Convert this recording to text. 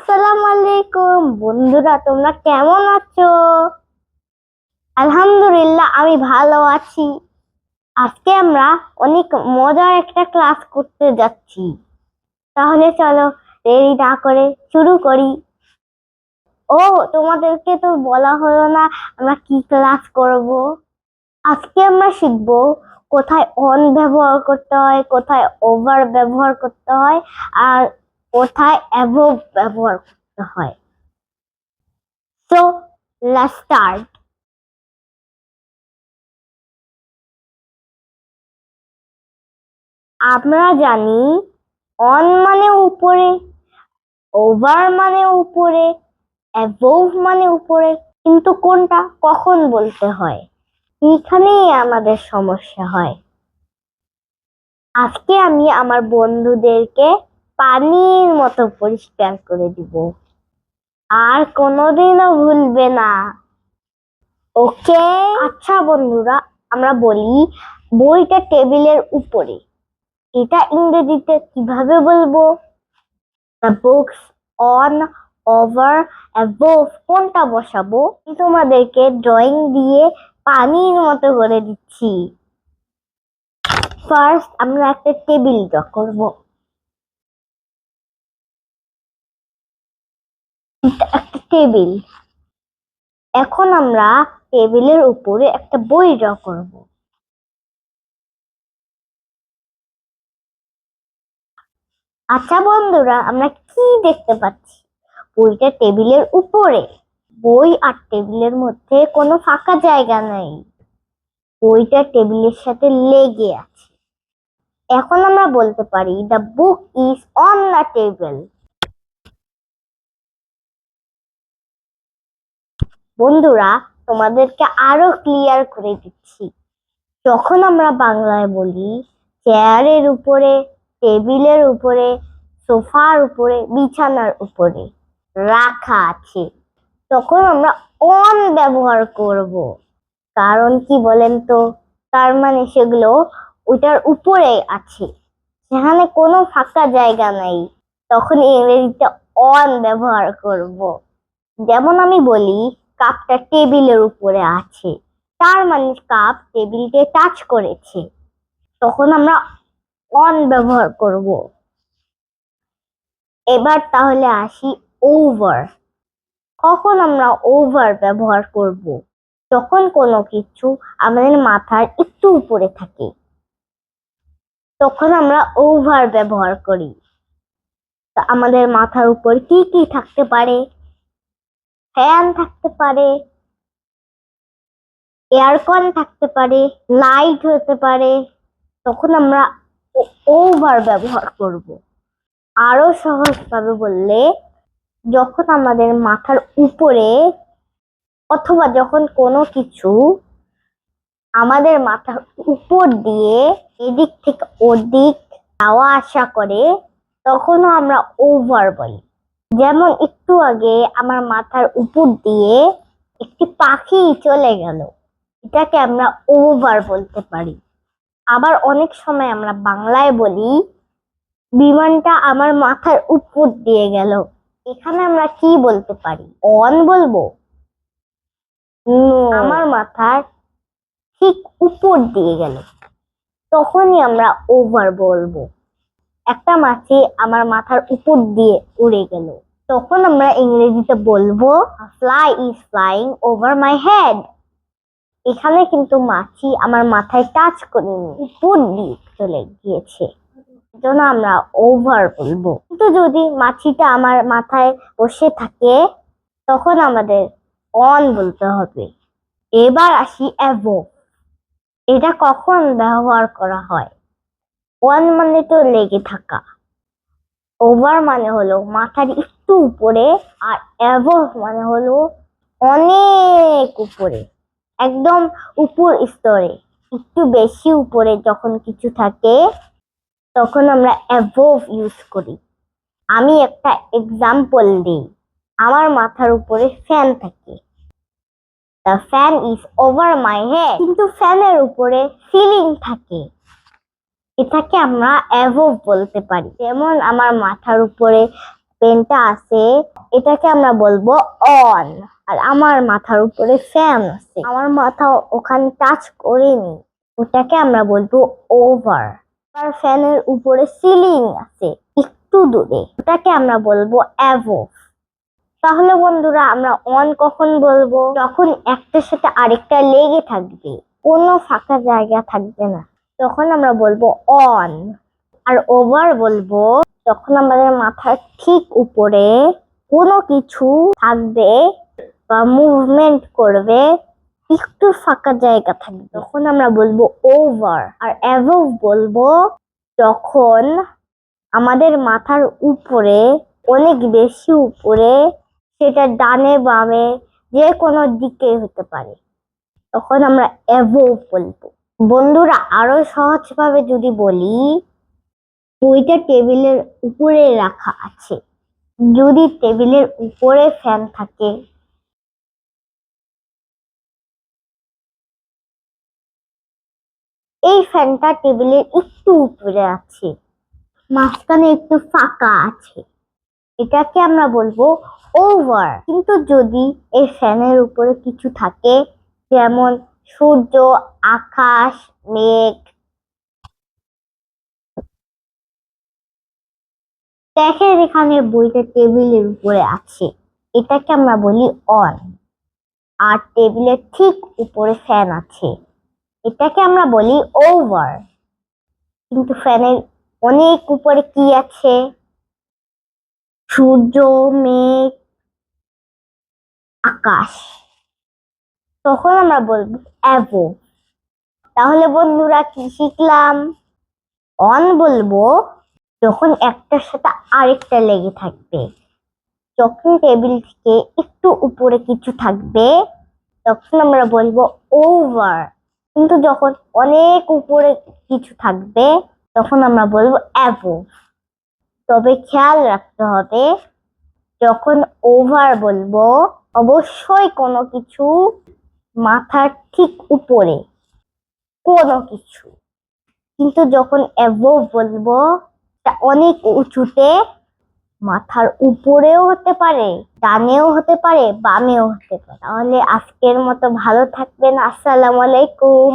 আসসালামু আলাইকুম বন্ধুরা, তোমরা কেমন আছো? আলহামদুলিল্লাহ, আমি ভালো আছি। আজকে আমরা অনেক মজার একটা ক্লাস করতে যাচ্ছি। তাহলে চলো, দেরি না করে শুরু করি। ও, তোমাদেরকে তো বলা হলো না আমরা কি ক্লাস করব। আজকে আমরা শিখবো কোথায় অন ব্যবহার করতে হয়, কোথায় ওভার ব্যবহার করতে হয়, আর কোথায় অ্যাবোভ ব্যবহার করতে হয়। So let's start. আমরা জানি অন মানে উপরে, ওভার মানে উপরে, অ্যাবোভ মানে উপরে, কিন্তু কোনটা কখন বলতে হয় এখানেই আমাদের সমস্যা হয়। আজকে আমি আমার বন্ধুদেরকে পানির মতো পরিষ্কার করে দিব, আর কোনোদিনও ভুলবে না। ওকে, আচ্ছা বন্ধুরা, আমরা বলি বইটা টেবিলের উপরে, এটা ইংরেজিতে কিভাবে বলবো? The books on, over, above কোনটা বসাবো? আমি তোমাদেরকে ড্রয়িং দিয়ে পানির মতো করে দিচ্ছি। ফার্স্ট আমরা একটা টেবিল ড্র করব। একটা টেবিল। এখন আমরা টেবিলের উপরে একটা বই ড্র করব। আচ্ছা বন্ধুরা, আমরা কি দেখতে পাচ্ছি? বইটা টেবিলের উপরে। বই আর টেবিলের মধ্যে কোনো ফাঁকা জায়গা নাই, বইটা টেবিলের সাথে লেগে আছে। এখন আমরা বলতে পারি the book is on the table. বন্ধুরা, তোমাদেরকে আরো ক্লিয়ার করে দিচ্ছি। যখন আমরা বাংলায় বলি চেয়ারের উপরে, টেবিলের উপরে, সোফার উপরে, বিছানার উপরে রাখা আছে, তখন আমরা অন ব্যবহার করব। কারণ কি বলেন তো? তার মানে সেগুলো ওইটার উপরে আছে, সেখানে কোনো ফাঁকা জায়গা নাই, তখন ইংরেজিতে অন ব্যবহার করব। যেমন আমি বলি কাপটা টেবিলের উপরে আছে, তার মানে কাপ টেবিলকে টাচ করেছে, তখন আমরা অন ব্যবহার করব। এবার তাহলে আসি ওভার। কখন আমরা ওভার ব্যবহার করব? যখন কোনো কিছু আমাদের মাথার একটু উপরে থাকে, তখন আমরা ওভার ব্যবহার করি। তা আমাদের মাথার উপর কি কি থাকতে পারে? ফ্যান থাকতে পারে, এয়ারকন থাকতে পারে, লাইট হতে পারে, তখন আমরা ওভার ব্যবহার করব। আরো সহজভাবে বললে, যখন আমাদের মাথার উপরে অথবা যখন কোনো কিছু আমাদের মাথার উপর দিয়ে এদিক থেকে ওদিক যাওয়া আসা করে, তখনও আমরা ওভার বলি। যেমন একটু আগে আমার মাথার উপর দিয়ে একটি পাখি চলে গেল, এটাকে আমরা ওভার বলতে পারি। আবার অনেক সময় আমরা বাংলায় বলি বিমানটা আমার মাথার উপর দিয়ে গেল, এখানে আমরা কি বলতে পারি? অন বলবো? আমার মাথার ঠিক উপর দিয়ে গেল, তখনই আমরা ওভার বলবো। একটা মাছি আমার মাথার উপর দিয়ে উড়ে গেল, তখন আমরা ইংরেজিতে বলবো fly is flying over my head. এখানে কিন্তু মাছি আমার মাথায় টাচ করেনি, উপর দিয়ে চলে গিয়েছে, জন্য আমরা ওভার বলবো। কিন্তু যদি মাছিটা আমার মাথায় বসে থাকে, তখন আমাদের অন বলতে হবে। এবার আসি অ্যাবোভ। এটা কখন ব্যবহার করা হয়? অন মানে তো লেগে থাকা, ওভার মানে হলো মাথার একটু উপরে, আর অ্যাবোভ মানে হলো অনেক উপরে, একদম উপর স্তরে, একটু বেশি উপরে যখন কিছু থাকে, তখন আমরা অ্যাবোভ ইউজ করি। আমি একটা এক্সাম্পল দিই। আমার মাথার উপরে ফ্যান থাকে, the fan is over my head, কিন্তু ফ্যানের উপরে সিলিং থাকে, এটাকে আমরা অ্যাবোভ বলতে পারি। যেমন আমার মাথার উপরে পেনটা আছে এটাকে আমরা বলবো অন। আর আমার মাথার উপরে ফ্যান আছে, আমার মাথা ওখানে টাচ করেনি, ওটাকে আমরা বলবো ওভার। আর ফ্যানের উপরে সিলিং আছে একটু দূরে, ওটাকে আমরা বলবো অ্যাবোভ। তাহলে বন্ধুরা আমরা অন কখন বলবো? যখন একটার সাথে আরেকটা লেগে থাকবে, কোনো ফাঁকা জায়গা থাকবে না, তখন আমরা বলবো অন। আর ওভার বলবো যখন আমাদের মাথার ঠিক উপরে কোনো কিছু থাকবে বা মুভমেন্ট করবে, একটু ফাঁকা জায়গা থাকবে, তখন আমরা বলবো ওভার। আর অ্যাবোভ বলবো যখন আমাদের মাথার উপরে, অনেক বেশি উপরে, সেটা ডানে বামে যে কোনো দিকে হতে পারে, তখন আমরা অ্যাবোভ বলবো। বন্ধুরা আরো সহজ ভাবে যদি বলি, বইটা টেবিলের উপরে রাখা আছে, যদি টেবিলের উপরে ফ্যান থাকে, এই ফ্যানটা টেবিলের একটু উপরে আছে, মাঝখানে একটু ফাঁকা আছে, এটাকে আমরা বলবো ওভার। কিন্তু যদি এই ফ্যানের উপরে কিছু থাকে, যেমন সূর্য, আকাশ, মেঘ, দেখেন এখানে বইটা টেবিলের উপরে আছে, এটাকে আমরা বলি অন। আর টেবিলের ঠিক উপরে ফ্যান আছে, এটাকে আমরা বলি ওভার। কিন্তু ফ্যানের অনেক উপরে কি আছে? সূর্য, মেঘ, আকাশ, তখন আমরা বলবো অ্যাবোভ। তাহলে বন্ধুরা কি শিখলাম? অন বলবো যখন একটার সাথে আরেকটা লেগে থাকবে, যখন টেবিল থেকে একটু উপরে কিছু থাকবে, তখন আমরা বলবো ওভার। কিন্তু যখন অনেক উপরে কিছু থাকবে, তখন আমরা বলবো অ্যাবোভ। তবে খেয়াল রাখতে হবে, যখন ওভার বলবো অবশ্যই কোনো কিছু মাথার ঠিক উপরে, কোনো কিছু। কিন্তু যখন অ্যাবোভ বলবো তা অনেক উঁচুতে, মাথার উপরেও হতে পারে, ডানেও হতে পারে, বামেও হতে পারে। তাহলে আজকের মতো ভালো থাকবেন। আসসালামু আলাইকুম।